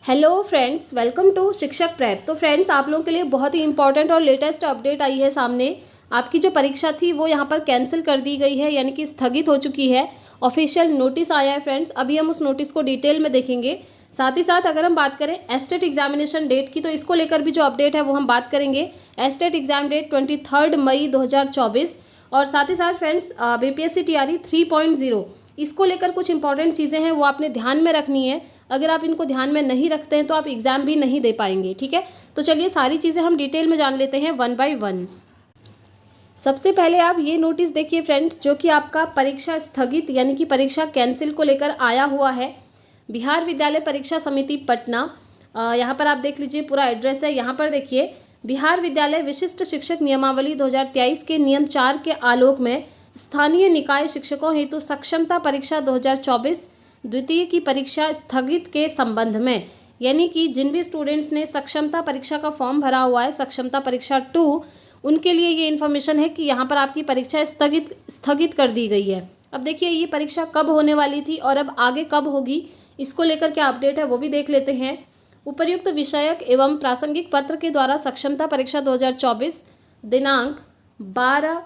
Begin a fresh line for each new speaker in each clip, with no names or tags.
Hello friends, welcome to शिक्षक prep. तो friends, आप लोगों के लिए बहुत ही इंपॉर्टेंट और लेटेस्ट अपडेट आई है सामने। आपकी जो परीक्षा थी वो यहाँ पर कैंसिल कर दी गई है, यानी कि स्थगित हो चुकी है। ऑफिशियल नोटिस आया है फ्रेंड्स। अभी हम उस नोटिस को डिटेल में देखेंगे। साथ ही साथ अगर हम बात करें एस्टेट एग्जामिनेशन डेट की, तो इसको लेकर भी जो अपडेट है वो हम बात करेंगे। एस्टेट एग्जाम डेट 23 मई 2024। और साथ ही साथ फ्रेंड्स, बीपीएससी टीआरई 3.0 इसको लेकर कुछ इंपॉर्टेंट चीज़ें हैं वो आपने ध्यान में रखनी है। अगर आप इनको ध्यान में नहीं रखते हैं तो आप एग्ज़ाम भी नहीं दे पाएंगे। ठीक है, तो चलिए सारी चीज़ें हम डिटेल में जान लेते हैं वन बाय वन। सबसे पहले आप ये नोटिस देखिए फ्रेंड्स, जो कि आपका परीक्षा स्थगित यानी कि परीक्षा कैंसिल को लेकर आया हुआ है। बिहार विद्यालय परीक्षा समिति पटना, यहाँ पर आप देख लीजिए पूरा एड्रेस है। यहाँ पर देखिए, बिहार विद्यालय विशिष्ट शिक्षक नियमावली 2023 के नियम 4 के आलोक में स्थानीय निकाय शिक्षकों हेतु सक्षमता परीक्षा 2024 द्वितीय की परीक्षा स्थगित के संबंध में, यानी कि जिन भी स्टूडेंट्स ने सक्षमता परीक्षा का फॉर्म भरा हुआ है, सक्षमता परीक्षा 2, उनके लिए ये इन्फॉर्मेशन है कि यहाँ पर आपकी परीक्षा स्थगित कर दी गई है। अब देखिए, ये परीक्षा कब होने वाली थी और अब आगे कब होगी, इसको लेकर क्या अपडेट है वो भी देख लेते हैं। उपर्युक्त विषयक एवं प्रासंगिक पत्र के द्वारा सक्षमता परीक्षा 2024 दिनांक 12,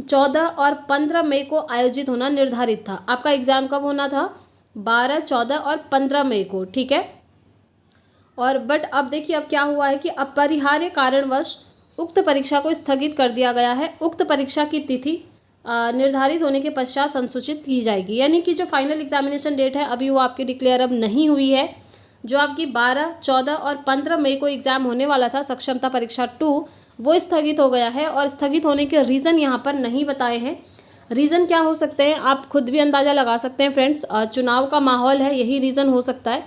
14 और 15 मई को आयोजित होना निर्धारित था। आपका एग्जाम कब होना था? 12, 14 और 15 मई को। ठीक है, और बट अब देखिए अब क्या हुआ है कि अपरिहार्य कारणवश उक्त परीक्षा को स्थगित कर दिया गया है। उक्त परीक्षा की तिथि निर्धारित होने के पश्चात संसूचित की जाएगी, यानी कि जो फाइनल एग्जामिनेशन डेट है अभी वो आपकी डिक्लेयर अब नहीं हुई है। जो आपकी 12, 14 और 15 मई को एग्ज़ाम होने वाला था सक्षमता परीक्षा 2, वो स्थगित हो गया है। और स्थगित होने के रीज़न यहाँ पर नहीं बताए हैं। रीज़न क्या हो सकते हैं आप खुद भी अंदाज़ा लगा सकते हैं फ्रेंड्स। चुनाव का माहौल है, यही रीज़न हो सकता है।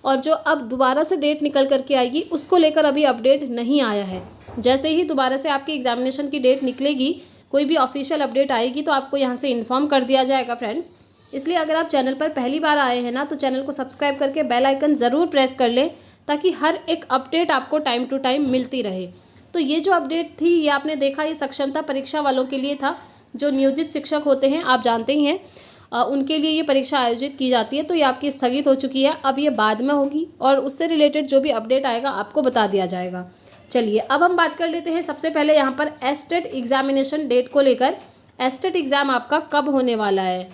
और जो अब दोबारा से डेट निकल करके आएगी उसको लेकर अभी अपडेट नहीं आया है। जैसे ही दोबारा से आपकी एग्जामिनेशन की डेट निकलेगी, कोई भी ऑफिशियल अपडेट आएगी तो आपको यहाँ से इन्फॉर्म कर दिया जाएगा फ्रेंड्स। इसलिए अगर आप चैनल पर पहली बार आए हैं ना, तो चैनल को सब्सक्राइब करके बेल आइकन ज़रूर प्रेस कर लें, ताकि हर एक अपडेट आपको टाइम टू टाइम मिलती रहे। तो ये जो अपडेट थी ये आपने देखा, ये सक्षमता परीक्षा वालों के लिए था। जो नियोजित शिक्षक होते हैं आप जानते ही हैं, उनके लिए ये परीक्षा आयोजित की जाती है। तो ये आपकी स्थगित हो चुकी है, अब ये बाद में होगी और उससे रिलेटेड जो भी अपडेट आएगा आपको बता दिया जाएगा। चलिए अब हम बात कर लेते हैं सबसे पहले यहाँ पर एस्टेट एग्जामिनेशन डेट को लेकर। एस्टेट एग्ज़ाम आपका कब होने वाला है?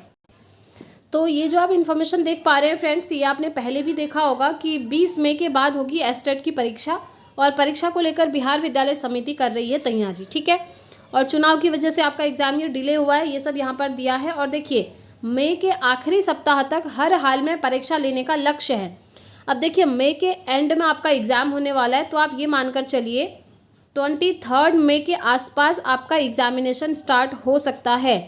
तो ये जो आप इन्फॉर्मेशन देख पा रहे हैं फ्रेंड्स, ये आपने पहले भी देखा होगा कि 20 मई के बाद होगी एस्टेट की परीक्षा। और परीक्षा को लेकर बिहार विद्यालय समिति कर रही है तैयारी। ठीक है, और चुनाव की वजह से आपका एग्ज़ाम ये डिले हुआ है, ये सब यहाँ पर दिया है। और देखिए, मई के आखिरी सप्ताह तक हर हाल में परीक्षा लेने का लक्ष्य है। अब देखिए, मई के एंड में आपका एग्ज़ाम होने वाला है, तो आप ये मानकर चलिए 23 मई के आसपास आपका एग्ज़ामिनेशन स्टार्ट हो सकता है।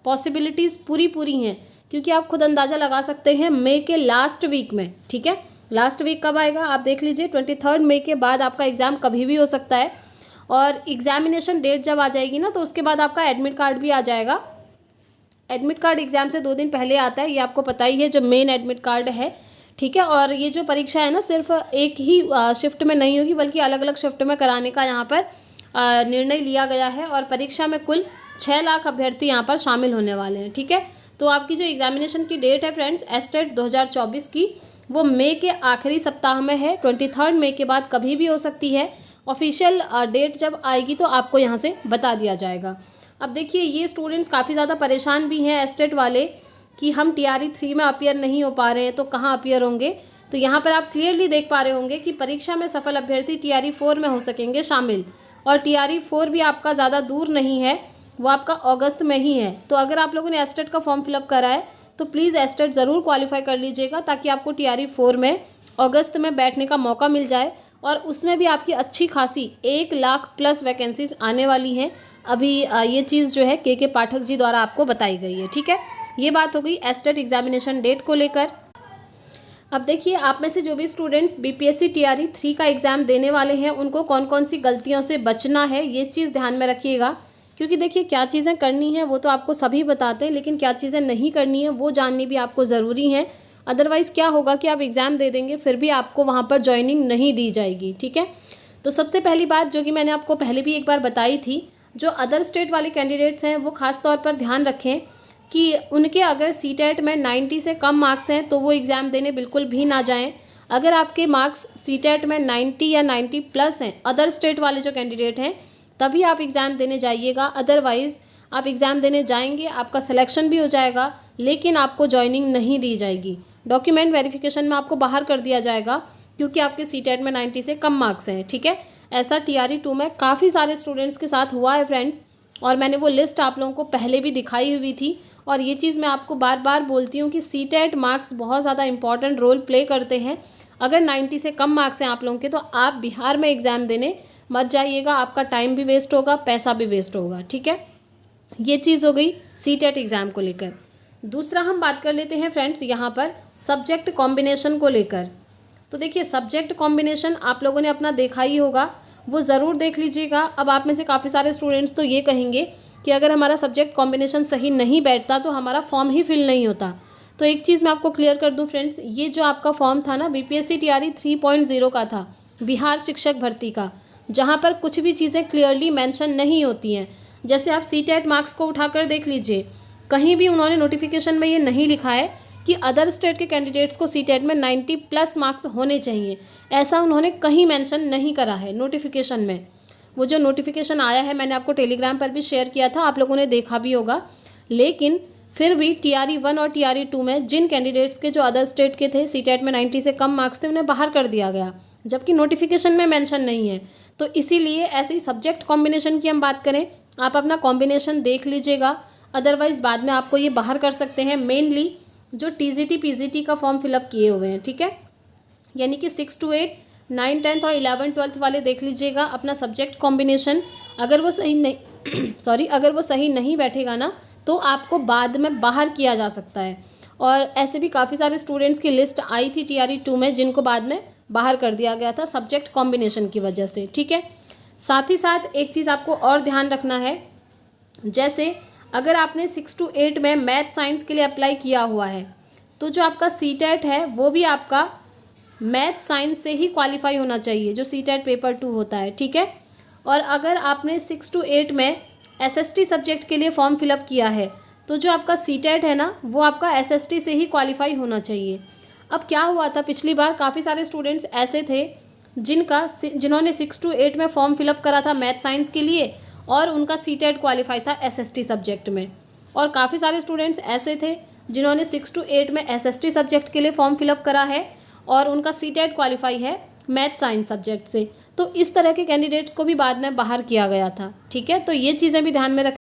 पॉसिबिलिटीज़ पूरी हैं, क्योंकि आप खुद अंदाज़ा लगा सकते हैं मई के लास्ट वीक में। ठीक है, लास्ट वीक कब आएगा आप देख लीजिए, 23 मई के बाद आपका एग्ज़ाम कभी भी हो सकता है। और एग्ज़ामिनेशन डेट जब आ जाएगी ना, तो उसके बाद आपका एडमिट कार्ड भी आ जाएगा। एडमिट कार्ड एग्ज़ाम से 2 दिन पहले आता है, ये आपको पता ही है, जो मेन एडमिट कार्ड है। ठीक है, और ये जो परीक्षा है ना, सिर्फ एक ही शिफ्ट में नहीं होगी, बल्कि अलग अलग शिफ्ट में कराने का यहाँ पर निर्णय लिया गया है। और परीक्षा में कुल 6 लाख अभ्यर्थी यहाँ पर शामिल होने वाले हैं। ठीक है, तो आपकी जो एग्जामिनेशन की डेट है फ्रेंड्स एस्टेट 2024 की, वो मई के आखिरी सप्ताह में है। 23 मई के बाद कभी भी हो सकती है। ऑफिशियल डेट जब आएगी तो आपको यहाँ से बता दिया जाएगा। अब देखिए, ये स्टूडेंट्स काफ़ी ज़्यादा परेशान भी हैं एस्टेट वाले, कि हम टीआरई 3 में अपीयर नहीं हो पा रहे हैं तो कहाँ अपीयर होंगे। तो यहाँ पर आप क्लियरली देख पा रहे होंगे कि परीक्षा में सफल अभ्यर्थी टीआरई 4 में हो सकेंगे शामिल। और टीआरई 4 भी आपका ज़्यादा दूर नहीं है, वो आपका अगस्त में ही है। तो अगर आप लोगों ने एस्टेट का फॉर्म फिलअप करा है तो प्लीज़ एस्टेट ज़रूर क्वालिफाई कर लीजिएगा, ताकि आपको टीआरई 4 में अगस्त में बैठने का मौका मिल जाए। और उसमें भी आपकी अच्छी खासी 1 लाख प्लस वैकेंसीज आने वाली हैं। अभी ये चीज़ जो है के पाठक जी द्वारा आपको बताई गई है। ठीक है, ये बात हो गई एस्टेट एग्जामिनेशन डेट को लेकर। अब देखिए, आप में से जो भी स्टूडेंट्स बीपीएससी टीआरई 3 का एग्ज़ाम देने वाले हैं, उनको कौन कौन सी गलतियों से बचना है ये चीज़ ध्यान में रखिएगा। क्योंकि देखिए, क्या चीज़ें करनी है वो तो आपको सभी बताते हैं, लेकिन क्या चीज़ें नहीं करनी है वो जाननी भी आपको ज़रूरी है। अदरवाइज़ क्या होगा कि आप एग्ज़ाम दे देंगे, फिर भी आपको वहाँ पर ज्वाइनिंग नहीं दी जाएगी। ठीक है, तो सबसे पहली बात जो कि मैंने आपको पहले भी एक बार बताई थी, जो अदर स्टेट वाले कैंडिडेट्स हैं वो ख़ास तौर पर ध्यान रखें कि उनके अगर सीटेट में 90 से कम मार्क्स हैं तो वो एग्ज़ाम देने बिल्कुल भी ना जाएं। अगर आपके मार्क्स सीटेट में 90 या 90 प्लस हैं, अदर स्टेट वाले जो कैंडिडेट हैं, तभी आप एग्ज़ाम देने जाइएगा। अदरवाइज़ आप एग्ज़ाम देने जाएंगे, आपका सिलेक्शन भी हो जाएगा, लेकिन आपको जॉइनिंग नहीं दी जाएगी। डॉक्यूमेंट वेरिफिकेशन में आपको बाहर कर दिया जाएगा क्योंकि आपके सीटेट में 90 से कम मार्क्स हैं। ठीक है, ऐसा TRE 2 में काफ़ी सारे स्टूडेंट्स के साथ हुआ है फ्रेंड्स, और मैंने वो लिस्ट आप लोगों को पहले भी दिखाई हुई थी। और ये चीज़ मैं आपको बार बार बोलती हूँ कि सीटेट मार्क्स बहुत ज़्यादा इंपॉर्टेंट रोल प्ले करते हैं। अगर 90 से कम मार्क्स हैं आप लोगों के, तो आप बिहार में एग्ज़ाम देने मत जाइएगा, आपका टाइम भी वेस्ट होगा, पैसा भी वेस्ट होगा। ठीक है, ये चीज़ हो गई सीटेट एग्ज़ाम को लेकर। दूसरा हम बात कर लेते हैं फ्रेंड्स यहाँ पर सब्जेक्ट कॉम्बिनेशन को लेकर। तो देखिए, सब्जेक्ट कॉम्बिनेशन आप लोगों ने अपना देखा ही होगा, वो ज़रूर देख लीजिएगा। अब आप में से काफ़ी सारे स्टूडेंट्स तो ये कहेंगे कि अगर हमारा सब्जेक्ट कॉम्बिनेशन सही नहीं बैठता तो हमारा फॉर्म ही फिल नहीं होता। तो एक चीज़ मैं आपको क्लियर कर दूं फ्रेंड्स, ये जो आपका फॉर्म था ना BPSC TRE 3.0 का था, बिहार शिक्षक भर्ती का, जहाँ पर कुछ भी चीज़ें क्लियरली मेंशन नहीं होती हैं। जैसे आप सीटेट मार्क्स को उठाकर देख लीजिए, कहीं भी उन्होंने नोटिफिकेशन में ये नहीं लिखा है कि अदर स्टेट के कैंडिडेट्स को सीटेट में 90 प्लस मार्क्स होने चाहिए, ऐसा उन्होंने कहीं मेंशन नहीं करा है नोटिफिकेशन में। वो जो नोटिफिकेशन आया है मैंने आपको टेलीग्राम पर भी शेयर किया था, आप लोगों ने देखा भी होगा। लेकिन फिर भी TRE 1 और TRE 2 में जिन कैंडिडेट्स के जो अदर स्टेट के थे, सीटेट में 90 से कम मार्क्स थे, उन्हें बाहर कर दिया गया, जबकि नोटिफिकेशन में मेंशन नहीं है। तो इसीलिए ऐसे ही सब्जेक्ट कॉम्बिनेशन की हम बात करें, आप अपना कॉम्बिनेशन देख लीजिएगा, अदरवाइज़ बाद में आपको ये बाहर कर सकते हैं। मेनली जो TGT PGT का फॉर्म फिलअप किए हुए हैं, ठीक है, यानी कि 6 to 8, 9, 10 और 11, 12 वाले देख लीजिएगा अपना सब्जेक्ट कॉम्बिनेशन। अगर वो सही नहीं अगर वो सही नहीं बैठेगा ना, तो आपको बाद में बाहर किया जा सकता है। और ऐसे भी काफ़ी सारे स्टूडेंट्स की लिस्ट आई थी TRE 2 में, जिनको बाद में बाहर कर दिया गया था सब्जेक्ट कॉम्बिनेशन की वजह से। ठीक है, साथ ही साथ एक चीज़ आपको और ध्यान रखना है, जैसे अगर आपने 6 to 8 में मैथ साइंस के लिए अप्लाई किया हुआ है, तो जो आपका सीटेट है वो भी आपका मैथ साइंस से ही क्वालिफाई होना चाहिए, जो सीटेट पेपर 2 होता है। ठीक है, और अगर आपने 6 to 8 में SST सब्जेक्ट के लिए फॉर्म फिलअप किया है, तो जो आपका सीटेट है ना, वो आपका SST से ही क्वालिफाई होना चाहिए। अब क्या हुआ था पिछली बार, काफ़ी सारे स्टूडेंट्स ऐसे थे जिन्होंने 6 to 8 में फॉर्म फिलअप करा था मैथ साइंस के लिए, और उनका सीटेट क्वालिफाई था SST सब्जेक्ट में। और काफ़ी सारे स्टूडेंट्स ऐसे थे जिन्होंने 6 to 8 में SST सब्जेक्ट के लिए फॉर्म फिलअप करा है और उनका सीटेट क्वालिफाई है मैथ साइंस सब्जेक्ट से। तो इस तरह के कैंडिडेट्स को भी बाद में बाहर किया गया था। ठीक है, तो ये चीज़ें भी ध्यान में रख